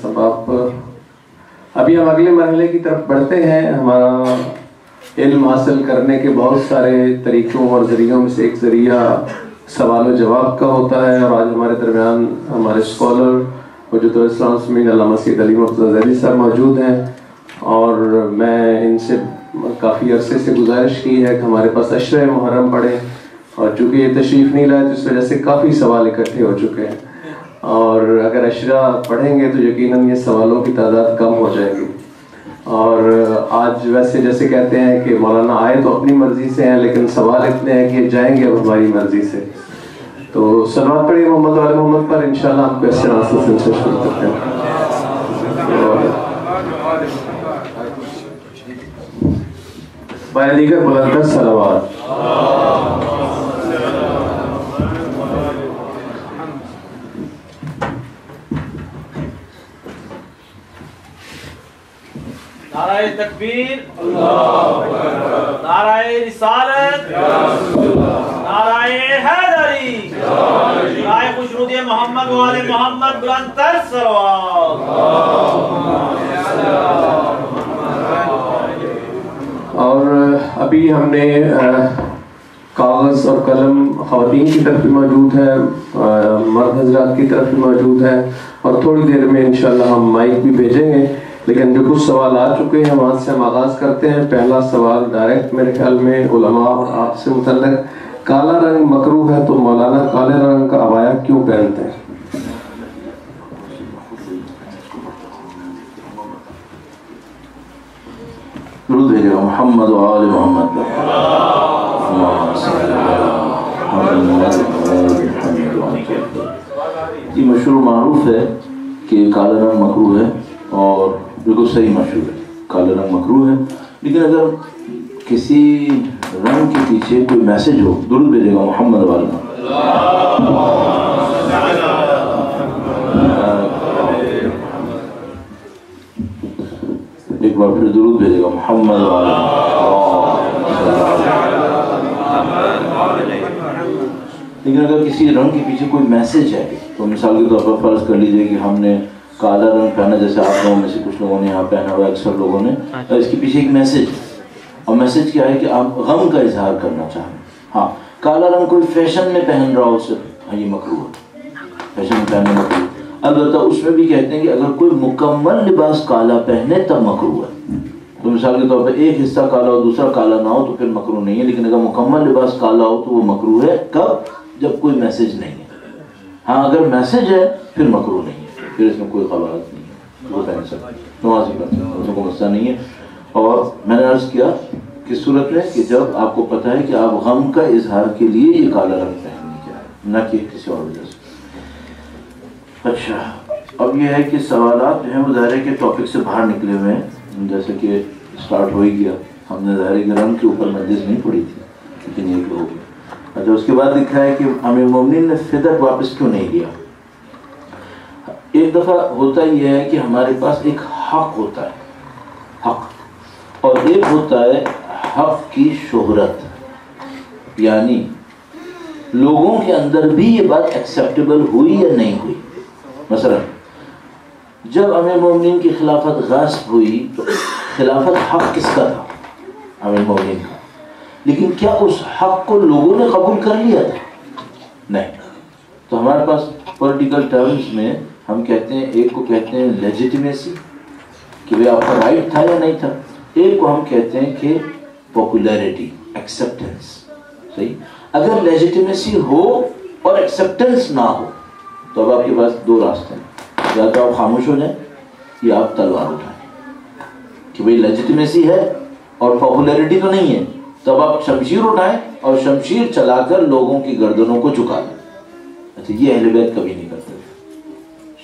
سبب ابھی ہم اگلے مرحلے کی طرف بڑھتے ہیں. ہمارا علم حاصل کرنے کے بہت سارے طریقوں اور ذریعوں میں سے ایک ذریعہ سوال و جواب کا ہوتا ہے، اور آج ہمارے درمیان ہمارے اسکالر حجت الاسلام سمین علامہ سید علی مرتضیٰ ذیلی صاحب موجود ہیں، اور میں ان سے کافی عرصے سے گزارش کی ہے کہ ہمارے پاس عشرہ محرم پڑھیں، اور چونکہ یہ تشریف نہیں لائے تو اس وجہ سے کافی سوال اکٹھے ہو چکے ہیں، اور اگر عشرہ پڑھیں گے تو یقیناً یہ سوالوں کی تعداد کم ہو جائے گی. اور آج ویسے جیسے کہتے ہیں کہ مولانا آئے تو اپنی مرضی سے ہیں، لیکن سوال اتنے ہیں کہ جائیں گے اب ہماری مرضی سے. تو صلوات پڑھیں محمد وعلی محمد پر، انشاءاللہ ہم کو اس سلسلے سے شروع کرتے ہیں. باید دیگر بلندتر صلوات. نعرہ تکبیر، نعرہ رسالت، نعرہ حیدری، نعرہ خشنود محمد وآل محمد، بلندتر صلوات. اور ابھی ہم نے کاغذ اور قلم خواتین کی طرف بھی موجود ہے، مرد حضرات کی طرف بھی موجود ہے، اور تھوڑی دیر میں انشاءاللہ ہم مائک بھی بھیجیں گے. لیکن جو کچھ سوال آ چکے ہیں وہاں سے ہم آغاز کرتے ہیں. پہلا سوال ڈائریکٹ میرے خیال میں علماء اور آپ سے متعلق. کالا رنگ مکروہ ہے تو مولانا کالے رنگ کا عبایا کیوں پہنتے ہیں؟ درود بھیجو محمد و آل محمد. یہ مشہور معروف ہے کہ کالا رنگ مکروہ ہے، اور بالکل صحیح مشہور ہے، کالا رنگ مکروہ ہے. لیکن اگر کسی رنگ کے پیچھے کوئی میسج ہو، درود بھیجے گا محمد و آل محمد. ایک بار پھر درود بھیجے گا محمد و آل محمد. لیکن اگر کسی رنگ کے پیچھے کوئی میسج ہے تو مثال کے طور پر فرض کر لیجئے کہ ہم نے کالا رنگ پہنا، جیسے آپ لوگوں میں سے کچھ لوگوں نے یہاں پہنا ہوا، اکثر لوگوں نے، اور اس کے پیچھے ایک میسج ہے. اور میسج کیا ہے کہ آپ غم کا اظہار کرنا چاہیں. ہاں، کالا رنگ کوئی فیشن میں پہن رہا ہو صرف، ہاں یہ مکروہ ہے، فیشن میں پہننا مکروہ. البتہ اس میں بھی کہتے ہیں کہ اگر کوئی مکمل لباس کالا پہنے تب مکروہ ہے. تو مثال کے طور پر ایک حصہ کالا ہو دوسرا کالا نہ ہو تو پھر مکروہ نہیں ہے. لیکن اگر مکمل لباس کالا ہو تو وہ مکروہ ہے. کب؟ جب کوئی میسج نہیں ہے. ہاں اگر میسج ہے پھر مکروہ نہیں ہے، پھر اس میں کوئی قواعد نہیں ہے، وہ پہن سکتے ہیں، نماز ہی پڑھ سکتے ہیں، اس میں کوئی مسئلہ نہیں ہے. اور میں نے عرض کیا کس صورت میں کہ جب آپ کو پتہ ہے کہ آپ غم کا اظہار کے لیے یہ کالا رنگ پہننے جائیں، نہ کہ کسی اور وجہ سے. اچھا، اب یہ ہے کہ سوالات جو ہیں وہ ظاہر ہے کہ ٹاپک سے باہر نکلے ہوئے ہیں. جیسے کہ اسٹارٹ ہو ہی گیا، ہم نے ظاہر کے رنگ کے اوپر مجلس نہیں پڑھی تھی، لیکن یہ ہو گیا. اچھا، اس کے بعد لکھا ہے کہ امیر المومنین نے فدق واپس کیوں نہیں لیا. ایک دفعہ ہوتا یہ ہے کہ ہمارے پاس ایک حق ہوتا ہے، حق، اور ایک ہوتا ہے حق کی شہرت، یعنی لوگوں کے اندر بھی یہ بات ایکسیپٹیبل ہوئی یا نہیں ہوئی. مثلا جب امیر المومنین کی خلافت غصب ہوئی تو خلافت حق کس کا تھا؟ امیر المومنین کا. لیکن کیا اس حق کو لوگوں نے قبول کر لیا تھا؟ نہیں. تو ہمارے پاس پولیٹیکل ٹرمز میں ہم کہتے ہیں، ایک کو کہتے ہیں لیجیٹیمیسی کہ بھئی آپ کا رائٹ تھا یا نہیں تھا، ایک کو ہم کہتے ہیں کہ پاپولیرٹی، ایکسیپٹنس. صحیح. اگر لیجیٹیمیسی ہو اور ایکسیپٹنس نہ ہو تو اب آپ کے پاس دو راستے ہیں، یا تو آپ خاموش ہو جائیں یا آپ تلوار اٹھائیں کہ بھئی لیجیٹیمیسی ہے اور پاپولیرٹی تو نہیں ہے، تو اب آپ شمشیر اٹھائیں اور شمشیر چلا کر لوگوں کی گردنوں کو جھکا دیں. اچھا، یہ اہل بیت کبھی نہیں کرتے.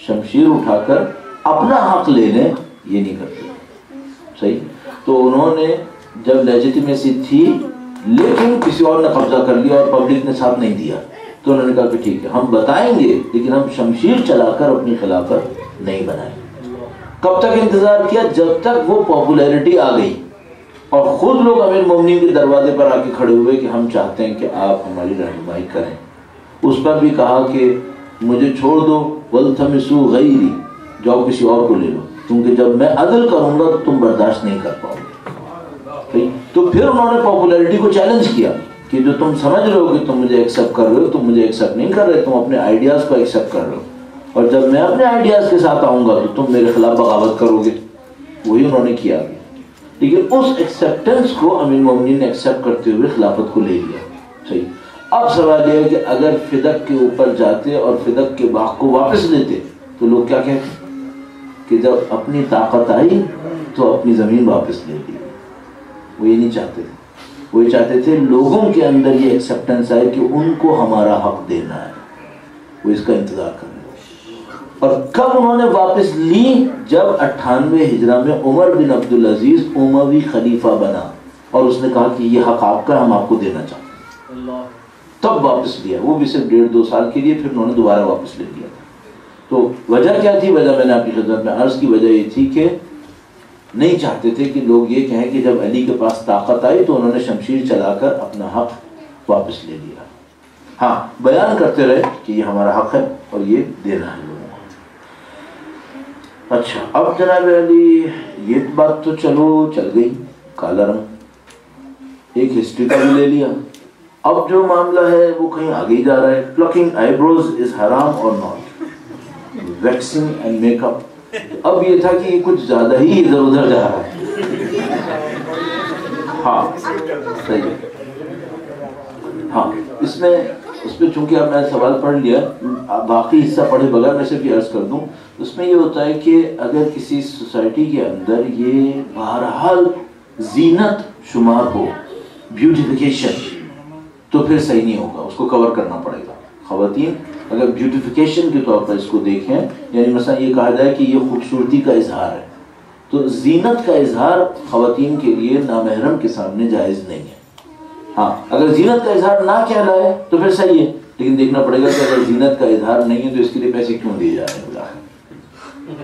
شمشیر اٹھا کر اپنا حق لے لیں، یہ نہیں کرتے. صحیح. تو انہوں نے جب لیجیٹیمیسی تھی لیکن کسی اور نے قبضہ کر لیا اور پبلک نے ساتھ نہیں دیا، تو انہوں نے کہا کہ ٹھیک ہے ہم بتائیں گے لیکن ہم شمشیر چلا کر اپنی خلافت نہیں بنائیں. کب تک انتظار کیا؟ جب تک وہ پاپولیرٹی آ گئی اور خود لوگ امیر مومنین کے دروازے پر آ کے کھڑے ہوئے کہ ہم چاہتے ہیں کہ آپ ہماری رہنمائی کریں. اس پر بھی کہا کہ مجھے چھوڑ دو، وَالْتَمِسُوا غَيْرِي، جاؤ کسی اور کو لے لو، کیونکہ جب میں عدل کروں گا تو تم برداشت نہیں کر پاؤ گے. تو پھر انہوں نے پاپولیرٹی کو چیلنج کیا کہ جو تم سمجھ رہے ہو کہ تم مجھے ایکسیپٹ کر رہے ہو، تم مجھے ایکسیپٹ نہیں کر رہے، تم اپنے آئیڈیاز کو ایکسیپٹ کر رہے ہو، اور جب میں اپنے آئیڈیاز کے ساتھ آؤں گا تو تم میرے خلاف بغاوت کرو گے. وہی انہوں نے کیا. لیکن اس ایکسیپٹنس کو امیر المومنین نے ایکسیپٹ کرتے ہوئے خلافت کو لے لیا. صحیح. اب سوال یہ ہے کہ اگر فدق کے اوپر جاتے اور فدق کے باغ کو واپس لیتے تو لوگ کیا کہتے کہ جب اپنی طاقت آئی تو اپنی زمین واپس لے لی. وہ یہ نہیں چاہتے تھے، وہ یہ چاہتے تھے لوگوں کے اندر یہ ایکسیپٹنس آئے کہ ان کو ہمارا حق دینا ہے، وہ اس کا انتظار کر رہے. اور کب انہوں نے واپس لی؟ جب 98 ہجرہ میں عمر بن عبدالعزیز اموی خلیفہ بنا اور اس نے کہا کہ یہ حق آپ کا، ہم آپ کو دینا چاہتے ہیں، تب واپس لیا. وہ بھی صرف 1.5-2 سال کے لیے، پھر انہوں نے دوبارہ واپس لے لیا تھا. تو وجہ کیا تھی؟ وجہ میں نے آپ کی خدمت میں عرض کی، وجہ یہ تھی کہ نہیں چاہتے تھے کہ لوگ یہ کہیں کہ جب علی کے پاس طاقت آئی تو انہوں نے شمشیر چلا کر اپنا حق واپس لے لیا. ہاں، بیان کرتے رہے کہ یہ ہمارا حق ہے اور یہ دینا ہے لوگوں کو. اچھا، اب جناب علی یہ بات تو چلو چل گئی، کالا رنگ ایک ہسٹری کا بھی لے لیا. اب جو معاملہ ہے وہ کہیں آگے ہی جا رہا ہے. پلکنگ آئی بروز از حرام اور not, waxing and make up. اب یہ تھا کہ یہ کچھ زیادہ ہی ادھر ادھر جا رہا ہے. ہاں صحیح. ہاں، اس پہ چونکہ اب میں سوال پڑھ لیا، باقی حصہ پڑھے بغیر میں صرف یہ عرض کر دوں. اس میں یہ ہوتا ہے کہ اگر کسی سوسائٹی کے اندر یہ بہرحال زینت شمار ہو، بیوٹیفیکیشن، تو پھر صحیح نہیں ہوگا، اس کو کور کرنا پڑے گا. خواتین اگر بیوٹیفیکیشن کے طور پر اس کو دیکھیں، یعنی مثلا یہ کہا جائے کہ یہ خوبصورتی کا اظہار ہے، تو زینت کا اظہار خواتین کے لیے نامحرم کے سامنے جائز نہیں ہے. ہاں، اگر زینت کا اظہار نہ کہلائے تو پھر صحیح ہے، لیکن دیکھنا پڑے گا کہ اگر زینت کا اظہار نہیں ہے تو اس کے لیے پیسے کیوں دیے جا رہے ہیں؟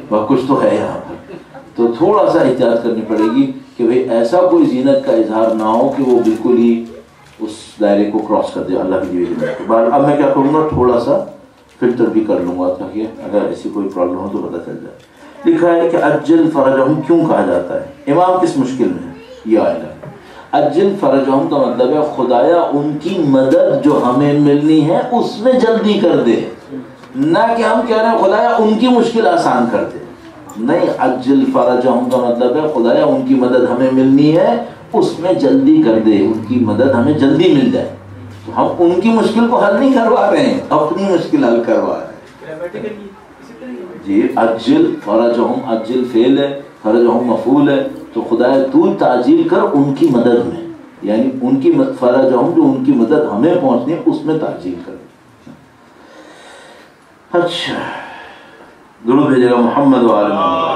وہ کچھ تو ہے یہاں پر. تو تھوڑا سا احتیاط کرنی پڑے گی کہ بھئی ایسا کوئی زینت کا اظہار نہ ہو کہ وہ بالکل ہی اس دائرے کو کراس کر دے. اللہ کی دی ہوئی. اب میں کیا کروں گا، تھوڑا سا فلٹر بھی کر لوں گا تاکہ اگر ایسی کوئی پرابلم ہو تو پتہ چل جائے. لکھا ہے کہ اجل فرجہم کیوں کہا جاتا ہے؟ امام کس مشکل میں ہے؟ یہ آئے گا. اجل فرجہم کا مطلب ہے خدایا ان کی مدد جو ہمیں ملنی ہے اس میں جلدی کر دے، نہ کہ ہم کہہ رہے ہیں خدایا ان کی مشکل آسان کر دے. نہیں، اجل فرجہم کا مطلب ہے خدایا ان کی مدد ہمیں ملنی ہے اس میں جلدی کر دے، ان کی مدد ہمیں جلدی مل جائے. تو ہم ان کی مشکل کو حل نہیں کروا رہے ہیں، اپنی مشکل حل کروا رہے ہیں. جی، اجل فرجہم، اجل فعل ہے، فرجہم مفعول ہے. تو خدایا تو تعجیل کر ان کی مدد میں، یعنی ان کی فرجہم جو ان کی مدد ہمیں پہنچنی ہے اس میں تعجیل کر. اچھا، درود بھیجے گا محمد وآل محمد.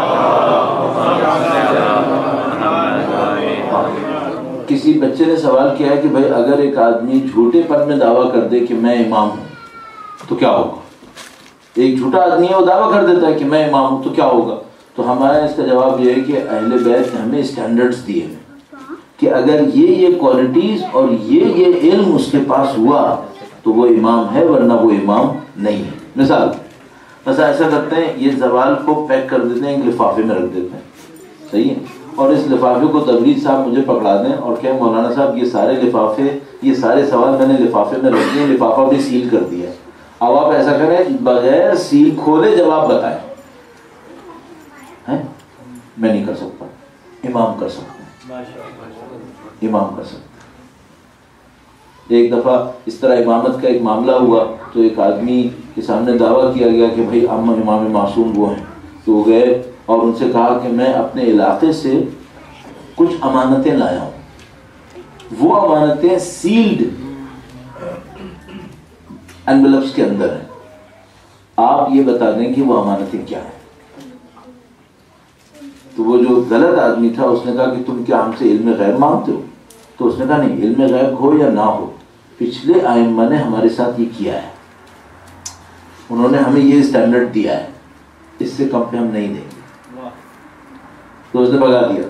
کسی بچے نے سوال کیا ہے کہ بھائی اگر ایک آدمی جھوٹے پن میں دعویٰ کر دے کہ میں امام ہوں تو کیا ہوگا؟ ایک جھوٹا آدمی ہے، وہ دعویٰ کر دیتا ہے کہ میں امام ہوں تو کیا ہوگا؟ تو ہمارا اس کا جواب یہ ہے کہ اہل بیت نے ہمیں اسٹینڈرڈز دیے ہیں کہ اگر یہ کوالٹیز اور یہ علم اس کے پاس ہوا تو وہ امام ہے، ورنہ وہ امام نہیں ہے. مثال ایسا کرتے ہیں، یہ زوال کو پیک کر دیتے ہیں، ایک لفافے میں رکھ دیتے ہیں، صحیح ہے، اور اس لفافے کو تبریز صاحب مجھے پکڑا دیں اور کہیں مولانا صاحب یہ سارے لفافے، یہ سارے سوال میں نے لفافے میں رکھ دیے، لفافہ بھی سیل کر دیا. اب آپ ایسا کریں، بغیر سیل کھولے جواب بتائیں. میں نہیں کر سکتا، امام کر سکتا ہے، امام کر سکتا ہے. ایک دفعہ اس طرح امامت کا ایک معاملہ ہوا تو ایک آدمی کے سامنے دعویٰ کیا گیا کہ بھائی امام معصوم وہ ہیں. تو وہ گئے اور ان سے کہا کہ میں اپنے علاقے سے کچھ امانتیں لایا ہوں، وہ امانتیں سیلڈ انویلپس کے اندر ہیں، آپ یہ بتا دیں کہ وہ امانتیں کیا ہیں. تو وہ جو غلط آدمی تھا اس نے کہا کہ تم کیا ہم سے علم غیب مانگتے ہو؟ تو اس نے کہا نہیں، علم غیب ہو یا نہ ہو، پچھلے ائمہ نے ہمارے ساتھ یہ کیا ہے، انہوں نے ہمیں یہ اسٹینڈرڈ دیا ہے، اس سے کم پہ ہم نہیں دیں گے. تو اس نے بگا دیا.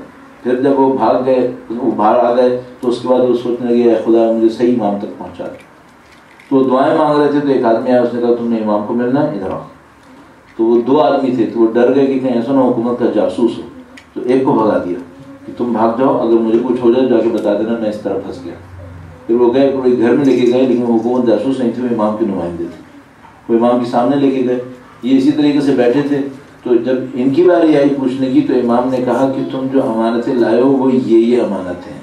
پھر جب وہ بھاگ گئے، وہ باہر آ گئے تو اس کے بعد وہ سوچنے لگے خدا مجھے صحیح امام تک پہنچا دے. تو دعائیں مانگ رہے تھے تو ایک آدمی آیا, اس نے کہا تم نے امام کو ملنا ہے, ادھر آؤ. تو وہ 2 آدمی تھے, تو وہ ڈر گئے کہ کہیں ایسا نہ حکومت کا جاسوس ہو, تو ایک کو بھگا دیا کہ تم بھاگ جاؤ, اگر مجھے کچھ ہو جائے جا کے بتا دینا, میں اس طرح پھنس گیا. پھر وہ گئے, کوئی گھر میں لے کے گئے, لیکن وہ حکومت جاسوس نہیں تھے, وہ امام کے نمائندے تھے. وہ امام کے سامنے لے کے گئے, یہ اسی طریقے سے بیٹھے تھے. تو جب ان کی باری آئی پوچھنے کی تو امام نے کہا کہ تم جو امانتیں لائے ہو وہ یہ امانتیں ہیں,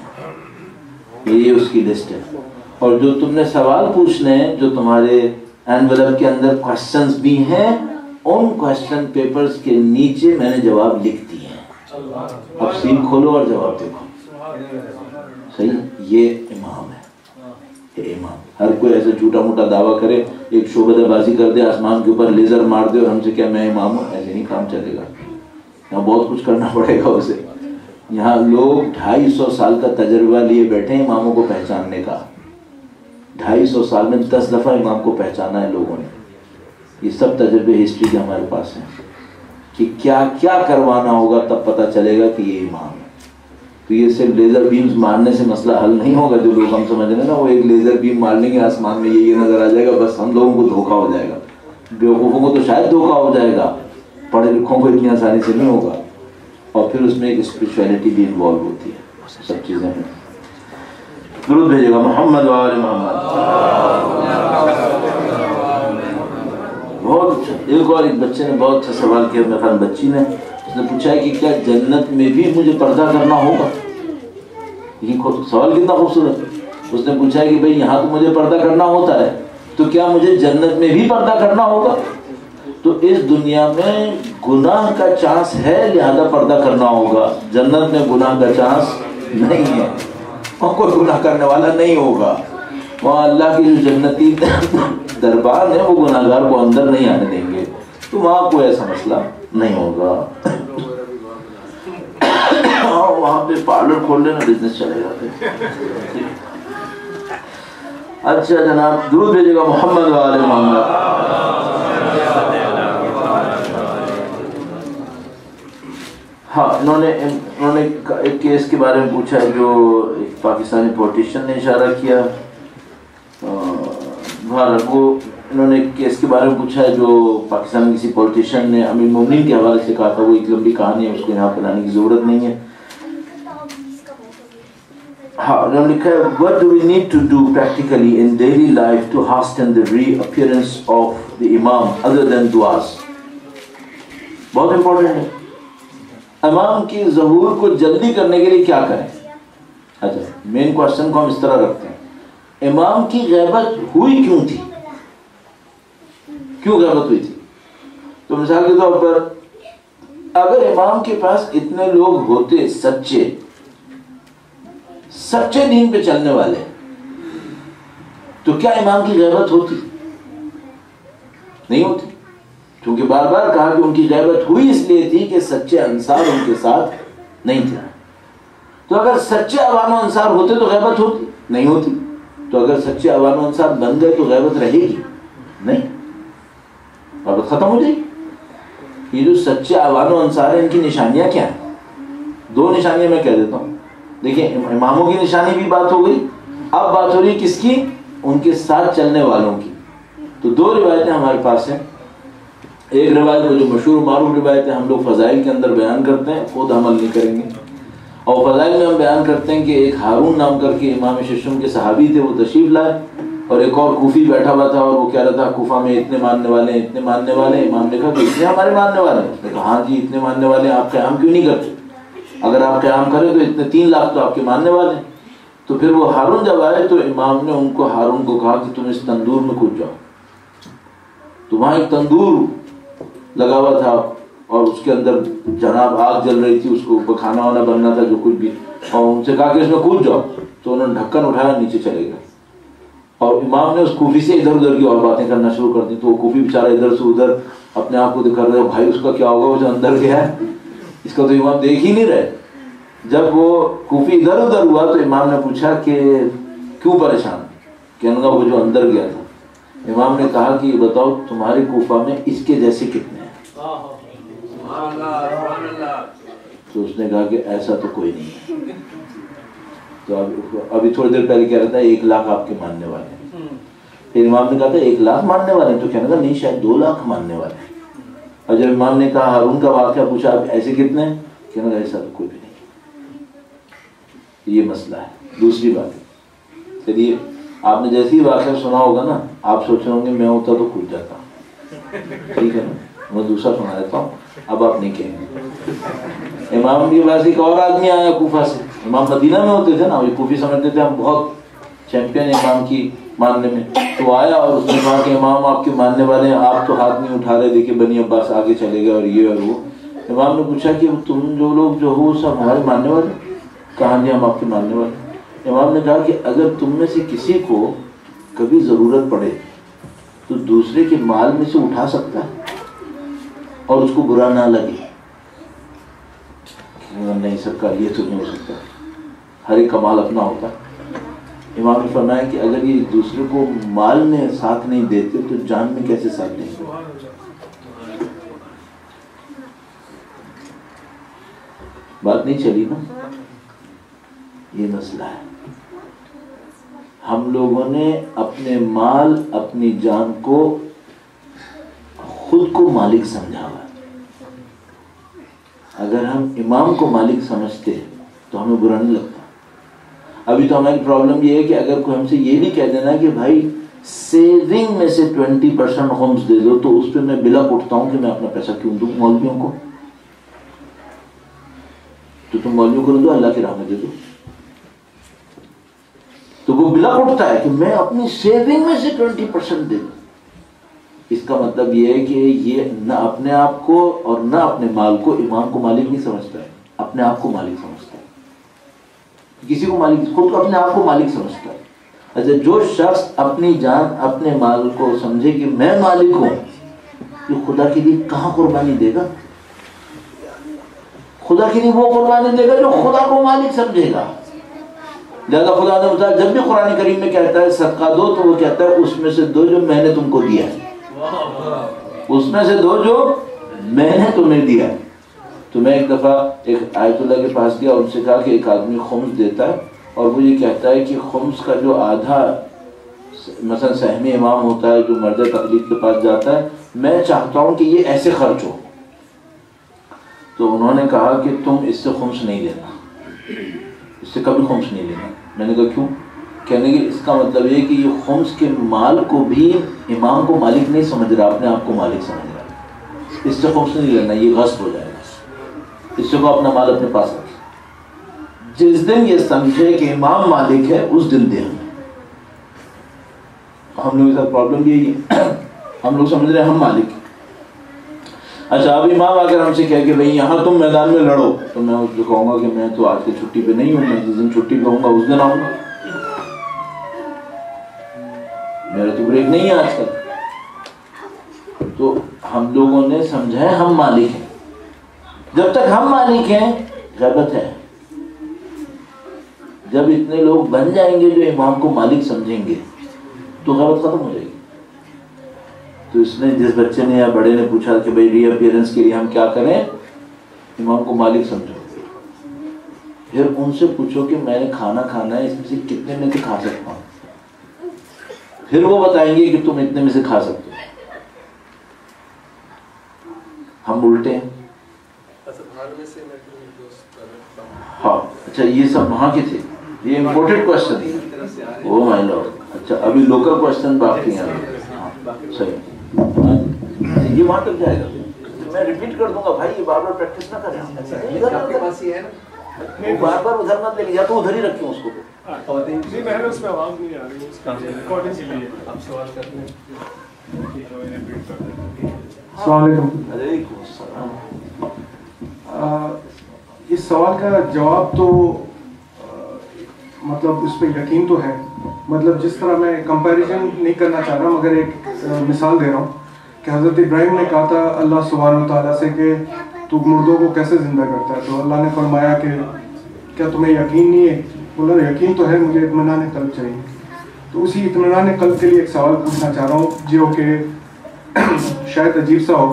یہ اس کی لسٹ ہے, اور جو تم نے سوال پوچھنے ہیں جو تمہارے اینولپ کے اندر کوسچنز بھی ہیں, ان کوسچن پیپرز کے نیچے میں نے جواب لکھ دیے ہیں, اب سیل کھولو اور جواب دیکھو. صحیح, یہ امام ہے. امام ہر کوئی ایسے جھوٹا موٹا دعویٰ کرے, ایک شعبدہ بازی کر دے, آسمان کے اوپر لیزر مار دے اور ہم سے کیا میں امام ہوں, ایسے نہیں کام چلے گا. یہاں بہت کچھ کرنا پڑے گا اسے. یہاں لوگ 250 سال کا تجربہ لیے بیٹھے ہیں اماموں کو پہچاننے کا. 250 سال میں 10 دفعہ امام کو پہچانا ہے لوگوں نے. یہ سب تجربے ہسٹری کے ہمارے پاس ہیں کہ کیا کیا کروانا ہوگا, تب پتہ چلے گا کہ یہ امام ہے. تو یہ صرف لیزر بیمز مارنے سے مسئلہ حل نہیں ہوگا. جو لوگ ہم سمجھ رہے ہیں نا, وہ ایک لیزر بیم مار لیں گے آسمان میں, یہ نظر آ جائے گا, بس ہم لوگوں کو دھوکہ ہو جائے گا. بیوقوفوں کو تو شاید دھوکہ ہو جائے گا, پڑھے لکھوں کو اتنی آسانی سے نہیں ہوگا. اور پھر اس میں ایک اسپرچویلٹی بھی انوالو ہوتی ہے, سب چیزیں ہیں. درود بھیجے گا محمد و آل محمد. بہت اچھا. ایک بچے نے بہت اچھا سوال کیا, میرے خیال بچی نے, اس نے پوچھا ہے کہ کیا جنت میں بھی مجھے پردہ کرنا ہوگا. یہ سوال کتنا خوبصورت. اس نے پوچھا ہے کہ بھئی یہاں تو مجھے پردہ کرنا ہوتا ہے, تو کیا مجھے جنت میں بھی پردہ کرنا ہوگا. تو اس دنیا میں گناہ کا چانس ہے, لہذا پردہ کرنا ہوگا. جنت میں گناہ کا چانس نہیں ہے, وہاں کوئی گناہ کرنے والا نہیں ہوگا. وہاں اللہ کی جو جنتی دربار ہے وہ گناہ گار کو اندر نہیں آنے دیں گے, تو وہاں کوئی ایسا مسئلہ نہیں ہوگا. وہاں پہ پارلر کھول لینا, بزنس چلے گا. اچھا جناب, درود بھیجے گا محمد و آل محمد. ہاں, انہوں نے ایک کیس کے بارے میں پوچھا ہے جو ایک پاکستانی پولیٹیشین نے اشارہ کیا. وہ انہوں نے ایک کیس کے بارے میں پوچھا ہے جو پاکستان میں کسی پولیٹیشین نے امیر المومنین کے حوالے سے کہا تھا. وہ ایک لمبی کہانی ہے, اس کو یہاں پہ لانے کی ضرورت نہیں ہے. ہاں, انہوں نے لکھا ہے, what do we need to do practically in daily life to hasten the reappearance of the imam other than duas. بہت امپورٹنٹ ہے. امام کی ظہور کو جلدی کرنے کے لیے کیا کریں. اچھا, مین کوشچن کو ہم اس طرح رکھتے ہیں, امام کی غیبت ہوئی کیوں تھی, کیوں غیبت ہوئی تھی. تو مثال کے طور پر اگر امام کے پاس اتنے لوگ ہوتے سچے دین پہ چلنے والے, تو کیا امام کی غیبت ہوتی؟ نہیں ہوتی, کیونکہ بار بار کہا کہ ان کی غیبت ہوئی اس لیے تھی کہ سچے انصار ان کے ساتھ نہیں تھے. تو اگر سچے عوام و انصار ہوتے تو غیبت ہوتی؟ نہیں ہوتی. تو اگر سچے عوام و انصار بن گئے تو غیبت رہے گی نہیں, غیبت ختم ہو جائے گی. یہ جو سچے عوام و انصار ہیں, ان کی نشانیاں کیا ہیں؟ 2 نشانیاں میں کہہ دیتا ہوں. دیکھیں, اماموں کی نشانی بھی بات ہو گئی, اب بات ہو رہی ہے کس کی؟ ان کے ساتھ چلنے والوں کی. تو 2 روایتیں ہمارے پاس ہیں. ایک روایت وہ جو مشہور معروف روایت ہے, ہم لوگ فضائل کے اندر بیان کرتے ہیں, خود عمل نہیں کریں گے. اور فضائل میں ہم بیان کرتے ہیں کہ ایک ہارون نام کر کے امام ششم کے صحابی تھے, وہ تشریف لائے, اور ایک اور کوفی بیٹھا ہوا تھا, اور وہ کہہ رہا تھا کوفہ میں اتنے ماننے والے ہیں, اتنے ماننے والے ہیں. امام نے کہا کہ اتنے ہمارے ماننے والے ہیں. اس نے کہا ہاں جی اتنے ماننے والے ہیں, آپ قیام کیوں نہیں کرتے؟ اگر آپ قیام کریں تو اتنے 3 لاکھ تو آپ کے ماننے والے ہیں. تو پھر وہ ہارون جب آئے تو امام نے ہارون کو کہا کہ تم اس تندور میں کود جاؤ. تو وہاں ایک تندور لگا ہوا تھا, اور اس کے اندر جناب آگ جل رہی تھی, اس کو اوپر کھانا وانا بننا تھا جو کچھ بھی, اور ان سے کہا کہ اس میں کود جاؤ. تو انہوں نے ڈھکن اٹھایا, نیچے چلے گئے, اور امام نے اس کوفی سے ادھر ادھر کی اور باتیں کرنا شروع کر دی. تو وہ کوفی بیچارہ ادھر سے ادھر اپنے آپ کو دکھا رہے, بھائی اس کا کیا ہوگا, وہ جو اندر گیا ہے اس کا تو امام دیکھ ہی نہیں رہے. جب وہ کوفی ادھر ادھر ہوا تو امام نے پوچھا کہ کیوں پریشان؟ کہنے لگا وہ جو اندر گیا تھا. امام نے کہا کہ بتاؤ تمہارے کوفہ میں اس کے جیسے کتنے ہیں؟ تو اس نے کہا کہ ایسا تو کوئی نہیں ہے. تو ابھی تھوڑی دیر پہلے کہہ رہا تھا 1 لاکھ آپ کے ماننے والے ہیں. پھر امام نے کہا تھا 1 لاکھ ماننے والے ہیں؟ تو کہنے کا نہیں شاید 2 لاکھ ماننے والے ہیں. اور جب امام نے کہا ہارون کا واقعہ پوچھا ایسے کتنے ہیں؟ کہنے کا ایسا تو کوئی بھی نہیں. یہ مسئلہ ہے. دوسری بات چلیے آپ نے جیسے ہی واقعہ سنا ہوگا نا آپ سوچ رہے ہوں گے میں ہوتا تو کھل جاتا. ٹھیک ہے نا, میں دوسرا سنا دیتا ہوں, اب آپ نہیں کہیں گے. امام کے پاس ایک اور آدمی آیا کوفہ سے. امام مدینہ میں ہوتے تھے نا, یہ کوفی سمجھتے تھے ہم بہت چیمپئن امام کی ماننے میں. تو آیا اور اس نے کہا کہ امام آپ کے ماننے والے ہیں, آپ تو ہاتھ نہیں اٹھا رہے, دیکھیں بنی عباس آگے چلے گئے اور یہ اور وہ. امام نے پوچھا کہ تم جو لوگ جو ہو سب ہمارے ماننے والے؟ کہاں جی ہم آپ کے ماننے والے. امام نے کہا کہ اگر تم میں سے کسی کو کبھی ضرورت پڑے تو دوسرے کے مال میں سے اٹھا سکتا ہے اور اس کو برا نہ لگے. نہیں سرکار یہ تو نہیں ہو سکتا, ہر ایک کا مال اپنا ہوتا. امام نے فرمایا کہ اگر یہ دوسرے کو مال میں ساتھ نہیں دیتے تو جان میں کیسے ساتھ دیں گے. بات نہیں چلی نا. یہ مسئلہ ہے. ہم لوگوں نے اپنے مال اپنی جان کو خود کو مالک سمجھا ہوا. اگر ہم امام کو مالک سمجھتے تو ہمیں برا نہیں لگتا. ابھی تو ہماری پرابلم یہ ہے کہ اگر کوئی ہم سے یہ نہیں کہہ دینا کہ بھائی سیونگ میں سے 20% خمس دے دو, تو اس پہ میں بلک اٹھتا ہوں کہ میں اپنا پیسہ کیوں دوں مولویوں کو. تو تم مولویوں کو دو, اللہ کی راہ میں دے دو. تو وہ بلک اٹھتا ہے کہ میں اپنی سیونگ میں سے 20% دے دوں. اس کا مطلب یہ ہے کہ یہ نہ اپنے آپ کو اور نہ اپنے مال کو امام کو مالک نہیں سمجھتا ہے, اپنے آپ کو مالک سمجھتا ہے. کسی کو مالک, خود کو اپنے آپ کو مالک سمجھتا ہے. اچھا, جو شخص اپنی جان اپنے مال کو سمجھے کہ میں مالک ہوں, یہ خدا کے لیے کہاں قربانی دے گا؟ خدا کے لیے وہ قربانی دے گا جو خدا کو مالک سمجھے گا. لہذا خدا نے بتایا جب بھی قرآن کریم میں کہتا ہے صدقہ دو تو وہ کہتا ہے اس میں سے دو جو میں نے تم کو دیا ہے, اس میں سے دو جو میں نے تمہیں دیا ہے. تو میں ایک دفعہ ایک آیت اللہ کے پاس گیا اور ان سے کہا کہ ایک آدمی خمس دیتا ہے اور وہ یہ کہتا ہے کہ خمس کا جو آدھا مثلا سہمی امام ہوتا ہے جو مرد تقلید کے پاس جاتا ہے, میں چاہتا ہوں کہ یہ ایسے خرچ ہو. تو انہوں نے کہا کہ تم اس سے خمس نہیں لینا, اس سے کبھی خمس نہیں لینا. میں نے کہا کیوں؟ کہنے کہ اس کا مطلب یہ کہ یہ خمس کے مال کو بھی امام کو مالک نہیں سمجھ رہا, اپنے آپ کو مالک سمجھ رہا. اس سے خمس نہیں لینا, یہ غصب ہو جائے گا. اس سے کو اپنا مال اپنے پاس رکھے. جس دن یہ سمجھے کہ امام مالک ہے اس دن دے. ہم لوگوں کے ساتھ پرابلم یہی ہے, ہم لوگ سمجھ رہے ہیں ہم مالک. اچھا, اب امام اگر ہم سے کہے کہ بھئی یہاں تم میدان میں لڑو, تو میں اس کو کہوں گا کہ میں تو آج کی چھٹی پہ نہیں ہوں, میں جس دن چھٹی پہ ہوں گا اس دن آؤں گا. میرا تو بریک نہیں ہے آج کل. تو ہم لوگوں نے سمجھا ہے ہم مالک ہیں. جب تک ہم مالک ہیں غیبت ہے. جب اتنے لوگ بن جائیں گے جو امام کو مالک سمجھیں گے تو غیبت ختم ہو جائے گی. تو اس نے جس بچے نے یا بڑے نے پوچھا کہ بھائی ری اپیئرنس کے لیے ہم کیا کریں, امام کو مالک سمجھو. پھر ان سے پوچھو کہ میں نے کھانا کھانا ہے, اس میں سے کتنے میں سے کھا سکتا ہوں. پھر وہ بتائیں گے کہ تم اتنے میں سے کھا سکتے ہو. ہم الٹے ہیں. ہاں اچھا, یہ سب وہاں کے تھے, یہ امپورٹنٹ کوشچن ہے. او مائی لارڈ. اچھا, ابھی لوکل کوشچن باقی ہیں. صحیح, یہ وہاں تک جائے گا. میں ریپیٹ کر دوں گا بھائی, یہ بار بار پریکٹس نہ کریں. وہ بار بار ادھر مت لے لیا تو ادھر ہی رکھیں اس کو. السلام علیکم. اس سوال کا جواب تو مطلب اس پہ یقین تو ہے. مطلب جس طرح میں کمپیریزن نہیں کرنا چاہ رہا, مگر ایک مثال دے رہا ہوں کہ حضرت ابراہیم نے کہا تھا اللہ سبحانہ وتعالیٰ سے کہ تو مردوں کو کیسے زندہ کرتا ہے. تو اللہ نے فرمایا کہ کیا تمہیں یقین نہیں ہے؟ بولا یقین تو ہے, مجھے اطمینان قلب چاہیے. تو اسی اطمینان قلب کے لیے ایک سوال پوچھنا چاہ رہا ہوں جو کہ شاید عجیب سا ہو,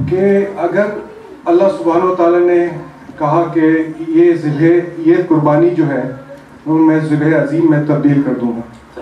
کہ اگر اللہ سبحانہ وتعالیٰ نے کہا کہ یہ قربانی جو ہے وہ میں ذبح عظیم میں تبدیل کر دوں گا,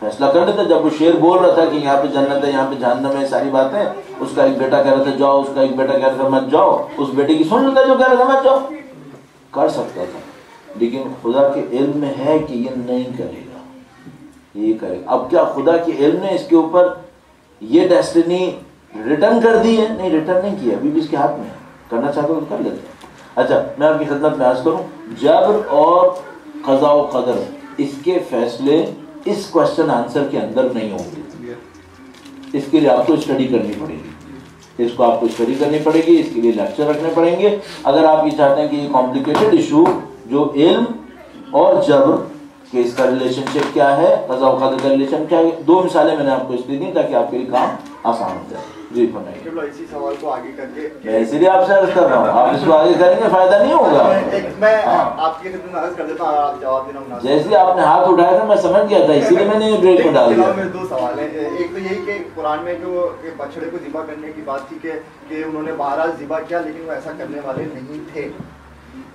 فیصلہ کر لیتا. جب وہ شیر بول رہا تھا کہ یہاں پہ جنت ہے یہاں پہ جہنم ہے ساری باتیں, اس کا ایک بیٹا کہہ رہا تھا جاؤ, اس کا ایک بیٹا کہہ رہا تھا مت جاؤ, اس بیٹے کی سن لیتا جو کہہ رہا تھا مت جاؤ, کر سکتا تھا. لیکن خدا کے علم میں ہے کہ یہ نہیں کرے گا, یہ کرے گا. اب کیا خدا کے علم نے اس کے اوپر یہ ڈیسٹینی ریٹرن کر دی ہے؟ نہیں, ریٹرن نہیں کیا, ابھی بھی اس کے ہاتھ میں ہے, کرنا چاہتا ہوں تو کر لیتے ہیں. اچھا میں آپ کی خدمت میں عرض کروں, جبر اور قضاء و قدر اس کے فیصلے اس کوشچن آنسر کے اندر نہیں ہوں گے. اس کے لیے آپ کو اسٹڈی کرنی پڑے گی, اس کو آپ کو اسٹڈی کرنی پڑے گی, اس کے لیے لیکچر رکھنے پڑیں گے. اگر آپ یہ چاہتے ہیں کہ یہ کمپلیکیٹڈ ایشو جو علم اور جبر کہ اس کا ریلیشن شپ کیا ہے, قضاء و قدر کا ریلیشن کیا ہے, 2 مثالیں میں نے آپ کو اس لیے دی تاکہ آپ کے لیے کام آسان ہو جائے. جی فرمائیے. اسی سوال کو آگے کر کے میں اسی لیے آپ سے عرض کر رہا ہوں, آپ اس کو آگے کریں گے فائدہ نہیں ہوگا. میں آپ کی خدمت میں عرض کر دیتا ہوں, آپ جواب دینا مناسب. جیسے آپ نے ہاتھ اٹھایا تھا میں سمجھ گیا تھا, اسی لیے میں نے بریک میں ڈال دیا. 2 سوال ہیں. ایک تو یہی کہ قرآن میں جو بچڑے کو ذبح کرنے کی بات تھی کہ انہوں نے 12 ذبح کیا لیکن وہ ایسا کرنے والے نہیں تھے,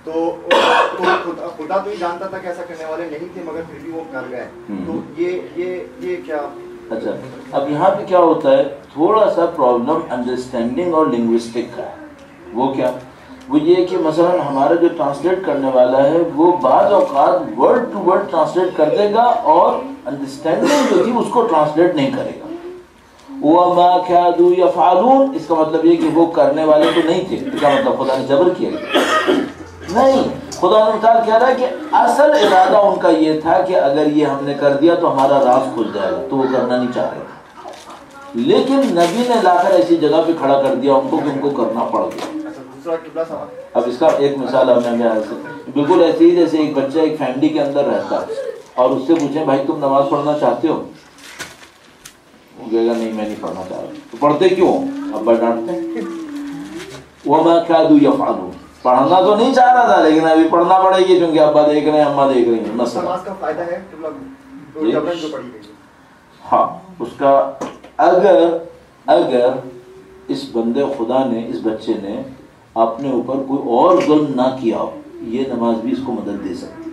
تو خدا تو ہی جانتا تھا کہ ایسا کرنے والے نہیں تھے مگر پھر بھی وہ کر گئے, تو یہ کیا. اچھا اب یہاں پہ کیا ہوتا ہے, تھوڑا سا پرابلم انڈرسٹینڈنگ اور لنگوسٹک کا ہے. وہ کیا, وہ یہ کہ مثلا ہمارا جو ٹرانسلیٹ کرنے والا ہے وہ بعض اوقات ورڈ ٹو ورڈ ٹرانسلیٹ کر دے گا اور انڈرسٹینڈنگ جو تھی اس کو ٹرانسلیٹ نہیں کرے گا. وَمَا كَادُوا يَفْعَلُونَ, اس کا مطلب یہ کہ وہ کرنے والے تو نہیں تھے, اس کا مطلب خدا نے جبر کیا نہیں. خدا نے تعالیٰ کہہ رہا ہے کہ اصل ارادہ ان کا یہ تھا کہ اگر یہ ہم نے کر دیا تو ہمارا راز کھل جائے گا, تو وہ کرنا نہیں چاہ رہے تھے, لیکن نبی نے لا کر ایسی جگہ پہ کھڑا کر دیا ان کو کہ ان کو کرنا پڑ گیا. اب اس کا ایک مثال اب میں بالکل ایسی ہی جیسے ایک بچہ ایک فیملی کے اندر رہتا ہے اور اس سے پوچھیں بھائی تم نماز پڑھنا چاہتے ہو, وہ کہے گا نہیں میں نہیں پڑھنا چاہ رہا. تو پڑھتے کیوں؟ ابا ڈانٹتے ہیں. وَمَا كَادُوا يَفْعَلُونَ, پڑھنا تو نہیں چاہ رہا تھا لیکن ابھی پڑھنا پڑے گی کیونکہ ابا دیکھ رہے ہیں اماں دیکھ رہی ہیں. نماز کا فائدہ ہے جو پڑھی گئی. ہاں, اس کا اگر اس بندے خدا نے, اس بچے نے اپنے اوپر کوئی اور ظلم نہ کیا ہو, یہ نماز بھی اس کو مدد دے سکتی.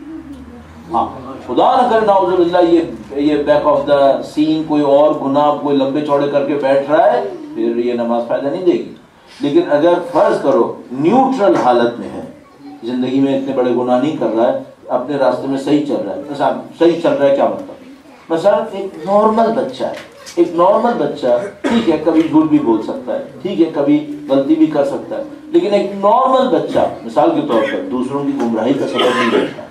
ہاں, خدا نہ کرے نعوذ باللہ یہ بیک آف دا سین کوئی اور گناہ کوئی لمبے چوڑے کر کے بیٹھ رہا ہے, پھر یہ نماز فائدہ نہیں دے گی. لیکن اگر فرض کرو نیوٹرل حالت میں ہے, زندگی میں اتنے بڑے گناہ نہیں کر رہا ہے, اپنے راستے میں صحیح چل رہا ہے. صحیح چل رہا ہے کیا مطلب, مثلا ایک نارمل بچہ ہے, ایک نارمل بچہ ٹھیک ہے کبھی جھوٹ بھی بول سکتا ہے, ٹھیک ہے کبھی غلطی بھی کر سکتا ہے, لیکن ایک نارمل بچہ مثال کے طور پر دوسروں کی گمراہی کا سبب نہیں بنتا,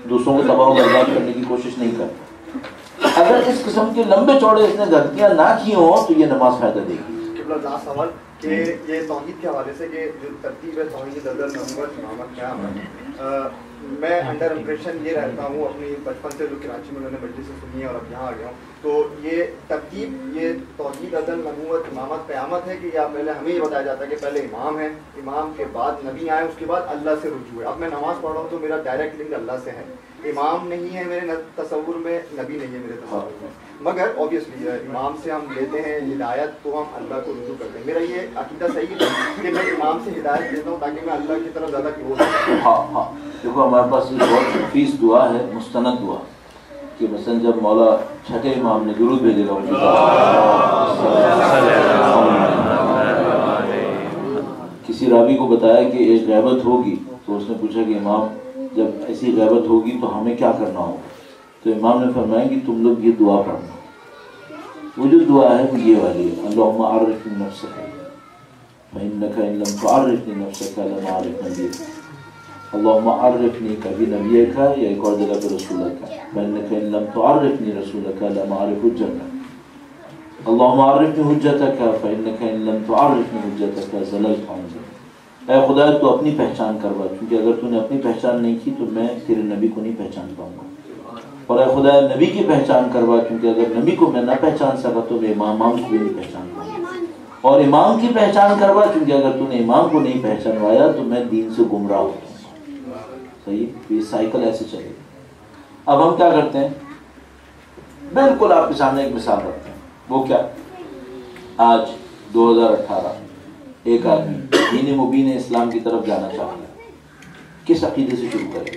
دوسروں کو تباہ و برباد کرنے کی کوشش نہیں کرتا. اگر اس قسم کے لمبے چوڑے اس نے غلطیاں نہ کی ہوں تو یہ نماز فائدہ دے گی. لاسٹ سوال کہ یہ توحید کے حوالے سے کہ جو ترتیب ہے توحید عدل نبوت امامت قیامت, میں انڈر امپریشن یہ رہتا ہوں اپنی بچپن سے جو کراچی میں انہوں نے مجلس سے سنی ہے اور اب یہاں آ گیا ہوں, تو یہ ترتیب یہ توحید عدل نبوت امامت قیامت ہے کہ یا پہلے ہمیں یہ بتایا جاتا ہے کہ پہلے امام ہے, امام کے بعد نبی آئے, اس کے بعد اللہ سے رجوع ہے. اب میں نماز پڑھ رہا ہوں تو میرا ڈائریکٹ لنک اللہ سے ہے, امام نہیں ہے میرے تصور میں, نبی نہیں ہے میرے تصور میں, مگر اوبیسلی امام سے ہم لیتے ہیں ہدایت تو ہم اللہ کو رجوع کرتے ہیں. میرا یہ عقیدہ صحیح ہے کہ میں امام سے ہدایت لیتا ہوں تاکہ میں اللہ کی طرف زیادہ کلوز ہوں. ہاں دیکھو ہمارے پاس یہ بہت نفیس دعا ہے, مستند دعا, کہ مثلا جب مولا چھٹے امام نے درود بھیجے گا کسی راوی کو بتایا کہ ایک غیبت ہوگی, تو اس نے پوچھا کہ امام جب ایسی غیبت ہوگی تو ہمیں کیا کرنا ہوگا, تو امام نے فرمایا کہ تم لوگ یہ دعا پڑھنا. وہ جو دعا ہے وہ یہ والی ہے, اللہم عرفنی نفسک فإنک ان لم تعرفنی نفسک لم اعرف نبیک, اللہم عرفنی کبھی نبیک ہے, یا ایک اور جگہ پہ رسولک ہے, فإنک ان لم تعرفنی رسولک لم اعرف حجتک, اللہم عرفنی حجتک فإنک ان لم تعرفنی حجتک زللت عن ذکرک. اے خدا تو اپنی پہچان کروا, کیونکہ اگر تو نے اپنی پہچان نہیں کی تو میں تیرے نبی کو نہیں پہچان پاؤں گا. اور اے خدا نبی کی پہچان کروا, کیونکہ اگر نبی کو میں نہ پہچان سکا تو میں امام کو بھی نہیں پہچان پاؤں گا. اور امام کی پہچان کروا, کیونکہ اگر تو نے امام کو نہیں پہچانوایا تو میں دین سے گمراہ ہو جاؤں گا. صحیح, یہ سائیکل ایسے چلے گا. اب ہم کیا کرتے ہیں, بالکل آپ کے سامنے ایک مثال رکھتے ہیں. وہ کیا, آج 2018 ایک آدمی دین مبین اسلام کی طرف جانا چاہتا ہے, کس عقیدے سے شروع کرے؟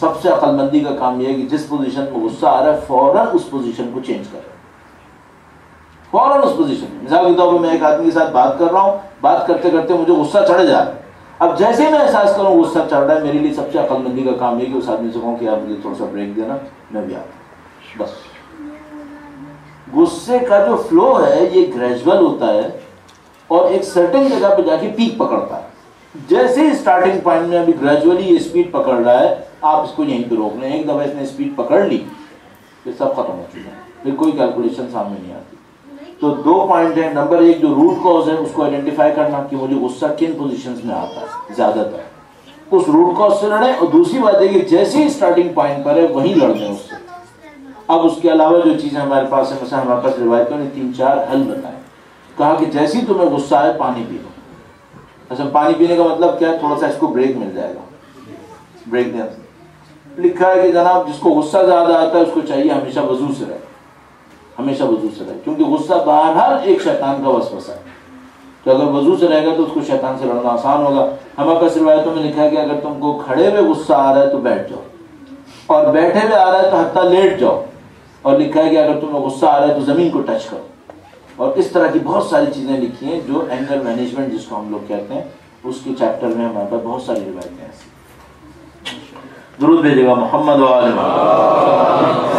سب سے عقل مندی کا کام یہ ہے کہ جس پوزیشن میں غصہ آ رہا ہے فوراً اس پوزیشن کو چینج کریں، فوراً اس پوزیشن میں. مثال کے طور پر میں ایک آدمی کے ساتھ بات کر رہا ہوں، بات کرتے کرتے مجھے غصہ چڑھ جا رہا ہے. اب جیسے ہی میں احساس کروں غصہ چڑھ رہا ہے، میرے لیے سب سے عقل مندی کا کام یہ کہ اس آدمی سے کہوں کہ آپ مجھے تھوڑا سا بریک دینا، میں بھی آتا ہوں. بس غصے کا جو فلو ہے یہ گریجول ہوتا ہے اور ایک سرٹن جگہ پہ جا کے پیک پکڑتا ہے. جیسے ہی اسٹارٹنگ پوائنٹ میں ابھی گریجولی یہ اسپیڈ پکڑ رہا ہے، آپ اس کو یہیں پہ روک لیں. ایک دفعہ اس نے اسپیڈ پکڑ لی پھر سب ختم ہو چکا ہے، پھر کوئی کیلکولیشن سامنے نہیں آتی. تو 2 پوائنٹ ہیں. نمبر 1 جو روٹ کاز ہے اس کو آئیڈینٹیفائی کرنا کہ مجھے غصہ کن پوزیشنز میں آتا ہے زیادہ تر، اس روٹ کاز سے لڑیں. اور دوسری بات ہے کہ جیسے ہی اسٹارٹنگ پوائنٹ پر ہے وہیں لڑ دیں اس سے. اب اس کے علاوہ جو چیزیں ہمارے پاس ہیں، مثلا ہمارے پاس روایتوں نے 3-4 حل بتائے. کہا کہ جیسے ہی تمہیں غصہ آئے پانی پی لو. اچھا پانی پینے کا مطلب کیا ہے؟ تھوڑا سا اس کو بریک مل جائے گا. بریک دیں. لکھا ہے کہ جناب جس کو غصہ زیادہ آتا ہے اس کو چاہیے ہمیشہ وضو سے رہے، ہمیشہ وضو سے رہے، کیونکہ غصہ بہرحال ایک شیطان کا وسوسہ ہے. تو اگر وضو سے رہے گا تو اس کو شیطان سے لڑنا آسان ہوگا. ہمارے پاس روایتوں میں لکھا ہے کہ اگر تم کو کھڑے ہوئے غصہ آ رہا ہے تو بیٹھ جاؤ، اور بیٹھے ہوئے آ رہا ہے تو حتیٰ لیٹ جاؤ. اور لکھا ہے کہ اگر تمہیں غصہ آ رہا ہے تو زمین کو ٹچ کرو. اور اس طرح کی بہت ساری چیزیں لکھی ہیں جو اینگر مینجمنٹ جس کو ہم لوگ کہتے ہیں اس کے چیپٹر میں ہمارے پاس بہت ساری روایتیں ہیں. درود بھیجے گا محمد و آل محمد.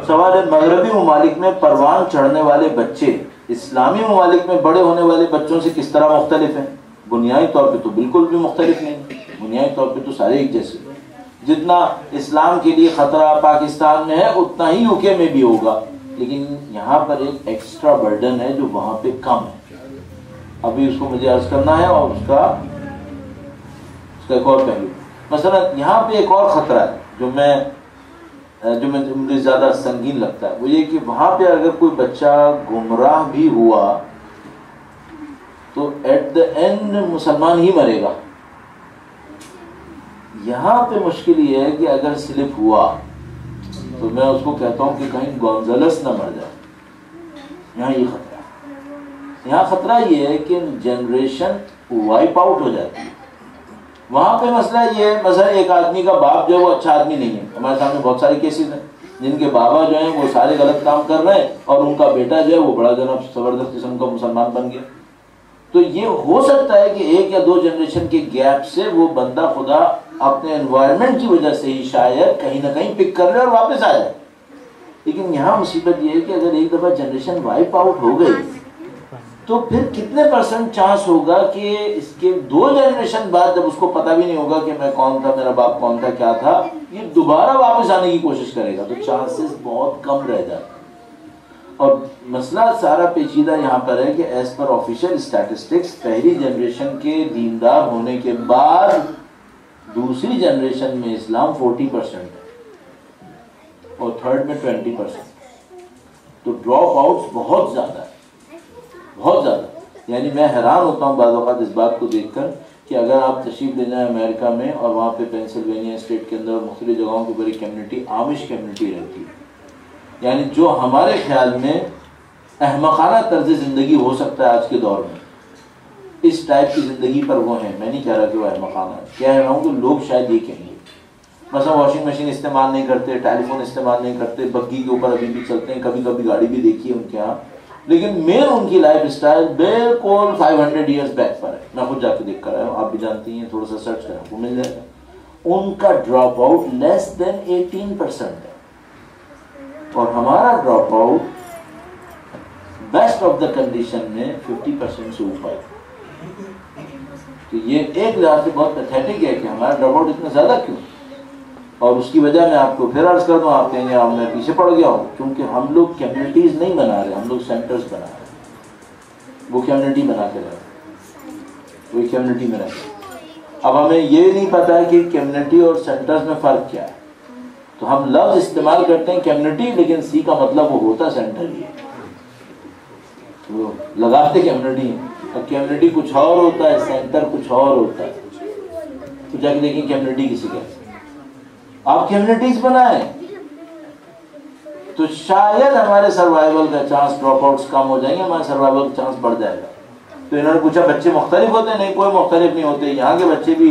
سوال ہے مغربی ممالک میں پروان چڑھنے والے بچے اسلامی ممالک میں بڑے ہونے والے بچوں سے کس طرح مختلف ہیں؟ بنیادی طور پہ تو بالکل بھی مختلف نہیں. بنیادی طور پہ تو سارے ایک جیسے. جتنا اسلام کے لیے خطرہ پاکستان میں ہے اتنا ہی UK میں بھی ہوگا، لیکن یہاں پر ایک ایکسٹرا برڈن ہے جو وہاں پہ کم ہے. ابھی اس کو مجھے عرض کرنا ہے. اور اس کا ایک اور پہلو، مثلا یہاں پہ ایک اور خطرہ ہے جو مجھے زیادہ سنگین لگتا ہے، وہ یہ کہ وہاں پہ اگر کوئی بچہ گمراہ بھی ہوا تو ایٹ دا اینڈ مسلمان ہی مرے گا. یہاں پہ مشکل یہ ہے کہ اگر سلپ ہوا تو میں اس کو کہتا ہوں کہ کہیں گونزلس نہ مر جائے. یہاں یہ خطرہ ہے. یہاں خطرہ یہ ہے کہ جنریشن وائپ آؤٹ ہو جاتی ہے. وہاں پہ مسئلہ یہ ہے، مثلا ایک آدمی کا باپ جو ہے وہ اچھا آدمی نہیں ہے. ہمارے سامنے بہت سارے کیسز ہیں جن کے بابا جو ہیں وہ سارے غلط کام کر رہے ہیں اور ان کا بیٹا جو ہے وہ بڑا جناب زبردست قسم کا مسلمان بن گیا. تو یہ ہو سکتا ہے کہ 1 یا 2 جنریشن کے گیپ سے وہ بندہ خدا اپنے انوائرمنٹ کی وجہ سے ہی شاید کہیں نہ کہیں پک کر لے اور واپس آ جائے. لیکن یہاں مصیبت یہ ہے کہ اگر ایک دفعہ جنریشن وائپ آؤٹ ہو گئی تو پھر کتنے % چانس ہوگا کہ اس کے 2 جنریشن بعد جب اس کو پتہ بھی نہیں ہوگا کہ میں کون تھا، میرا باپ کون تھا، کیا تھا، یہ دوبارہ واپس آنے کی کوشش کرے گا. تو چانسز بہت کم رہ جاتے ہیں. اور مسئلہ سارا پیچیدہ یہاں پر ہے کہ ایز پر آفیشیل اسٹیٹسٹکس پہلی جنریشن کے دیندار ہونے کے بعد دوسری جنریشن میں اسلام 40% ہے اور تھرڈ میں 20%. تو ڈراپ آؤٹس بہت زیادہ ہے، بہت زیادہ. یعنی میں حیران ہوتا ہوں بعض اوقات اس بات کو دیکھ کر کہ اگر آپ تشریف لے جائیں امریکہ میں اور وہاں پہ پینسلوینیا اسٹیٹ کے اندر مختلف جگہوں کی بڑی کمیونٹی آمش کمیونٹی رہتی ہے. یعنی جو ہمارے خیال میں احمقانہ طرز زندگی ہو سکتا ہے آج کے دور میں، اس ٹائپ کی زندگی پر وہ ہیں. میں نہیں کہہ رہا کہ وہ احمقانہ ہے، کہہ رہا ہوں کہ لوگ شاید یہ کہیں گے. مثلا واشنگ مشین استعمال نہیں کرتے، ٹیلی فون استعمال نہیں کرتے، بگی کے اوپر ابھی بھی چلتے ہیں، کبھی کبھی گاڑی بھی دیکھی ہے ان کے یہاں، لیکن مین ان کی لائف اسٹائل بالکل 500 ایئرز بیک پر ہے. میں خود جا کے دیکھ کر آیا ہوں، آپ بھی جانتی ہیں، تھوڑا سا سرچ کریں وہ مل جائے گا. ان کا ڈراپ آؤٹ لیس دین 18% ہے اور ہمارا drop out best of the condition میں 50% سے اوپر ہے. تو یہ ایک لحاظ سے بہت پیتھیٹک ہے کہ ہمارا ڈراپ آؤٹ اتنا زیادہ کیوں. اور اس کی وجہ میں آپ کو پھر عرض کر دوں، آپ کہیں گے میں پیچھے پڑ گیا ہوں، کیونکہ ہم لوگ کمیونٹیز نہیں بنا رہے، ہم لوگ سینٹرز بنا رہے ہیں. وہ کمیونٹی بنا کے رہے ہیں، وہی کمیونٹی میں رہتے ہیں. اب ہمیں یہ نہیں پتا ہے کہ کمیونٹی اور سینٹرز میں فرق کیا ہے. تو ہم لفظ استعمال کرتے ہیں کمیونٹی، لیکن سی کا مطلب وہ ہوتا سینٹر ہی ہے. وہ لگاتے کمیونٹی ہیں. اب کمیونٹی کچھ اور ہوتا ہے، سینٹر کچھ اور ہوتا ہے. تو جا کے دیکھیں کمیونٹی کسی کہتے ہیں. آپ کمیونٹیز بنائیں تو شاید ہمارے سروائیول کا چانس، ڈراپ آؤٹس کم ہو جائیں گے، ہمارا سروائیول کا چانس بڑھ جائے گا. تو انہوں نے پوچھا بچے مختلف ہوتے ہیں؟ نہیں، کوئی مختلف نہیں ہوتے. یہاں کے بچے بھی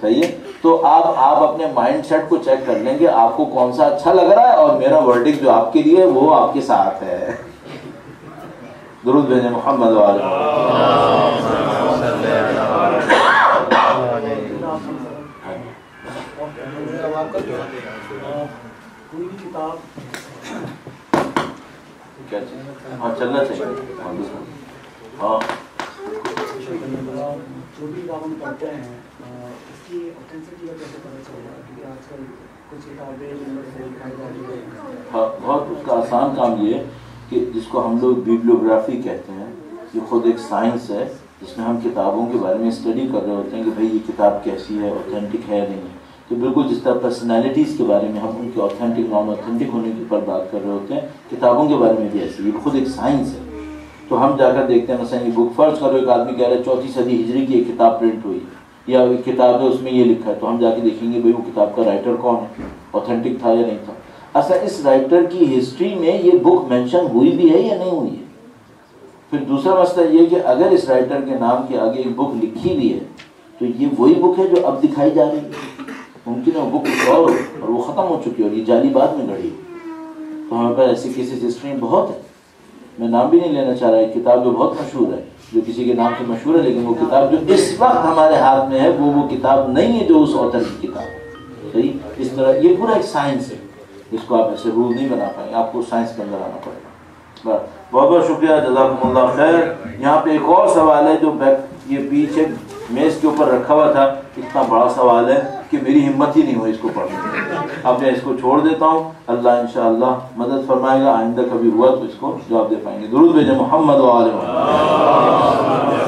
صحیح ہے. تو آپ اپنے مائنڈ سیٹ کو چیک کر لیں گے آپ کو کون سا اچھا لگ رہا ہے، اور میرا ورڈکٹ جو آپ کے لیے وہ آپ کے ساتھ ہے. درود بھیجیں محمد والے. کوئی بھی کتاب کیا ہاں چلنا چاہیے. ہاں جو بھی کتاب ہم پڑھتے ہیں اس کی اوتھینسٹی کا کیسے پتہ چلے گا؟ کیونکہ آج کل کچھ کتابیں دکھائی جا رہی ہیں. ہاں بہت اس کا آسان کام یہ ہے کہ جس کو ہم لوگ بیبلیوگرافی کہتے ہیں، یہ خود ایک سائنس ہے جس میں ہم کتابوں کے بارے میں اسٹڈی کر رہے ہوتے ہیں کہ بھئی یہ کتاب کیسی ہے، اوتھینٹک ہے یا نہیں ہے. تو بالکل جس طرح پرسنالٹیز کے بارے میں ہم ان کے اوتھینٹک نان اوتھینٹک ہونے کے اوپر بات کر رہے ہوتے ہیں، کتابوں کے بارے میں بھی ایسی، یہ خود ایک سائنس ہے. تو ہم جا کر دیکھتے ہیں مثلا یہ بک، فرض کرو ایک آدمی کہہ رہا ہے 4 صدی ہجری کی ایک کتاب پرنٹ ہوئی یا ایک کتاب ہے اس میں یہ لکھا ہے، تو ہم جا کے دیکھیں گے بھئی وہ کتاب کا رائٹر کون ہے، اوتھینٹک تھا یا نہیں تھا. اصل اس رائٹر کی ہسٹری میں یہ بک مینشن ہوئی بھی ہے یا نہیں ہوئی ہے. پھر دوسرا مسئلہ یہ کہ اگر اس رائٹر کے نام کے آگے ایک بک لکھی بھی ہے تو یہ وہی بک ہے جو اب دکھائی جا رہی ہے. ممکن ہے وہ بک اور وہ ختم ہو چکی ہے اور یہ جعلی بعد میں گھڑی. تو ہمارے پاس ایسی کیسز ہسٹری میں بہت ہے. میں نام بھی نہیں لینا چاہ رہا. ایک کتاب جو بہت مشہور ہے، جو کسی کے نام سے مشہور ہے، لیکن وہ کتاب جو اس وقت ہمارے ہاتھ میں ہے وہ کتاب نہیں ہے جو اس آتھر کی کتاب ہے. صحیح. اس طرح یہ پورا ایک سائنس ہے، اس کو آپ ایسے رول نہیں بنا پائیں، آپ کو سائنس کے اندر آنا پڑے گا. بہت بہت شکریہ، جزاکم اللہ خیر. یہاں پہ ایک اور سوال ہے جو یہ پیچھے میز کے اوپر رکھا ہوا تھا. اتنا بڑا سوال ہے کہ میری ہمت ہی نہیں ہوئی اس کو پڑھنے کی. اب میں اس کو چھوڑ دیتا ہوں. اللہ انشاءاللہ مدد فرمائے گا، آئندہ کبھی ہوا تو اس کو جواب دے پائیں گے. درود بھیجیں محمد و آل محمد.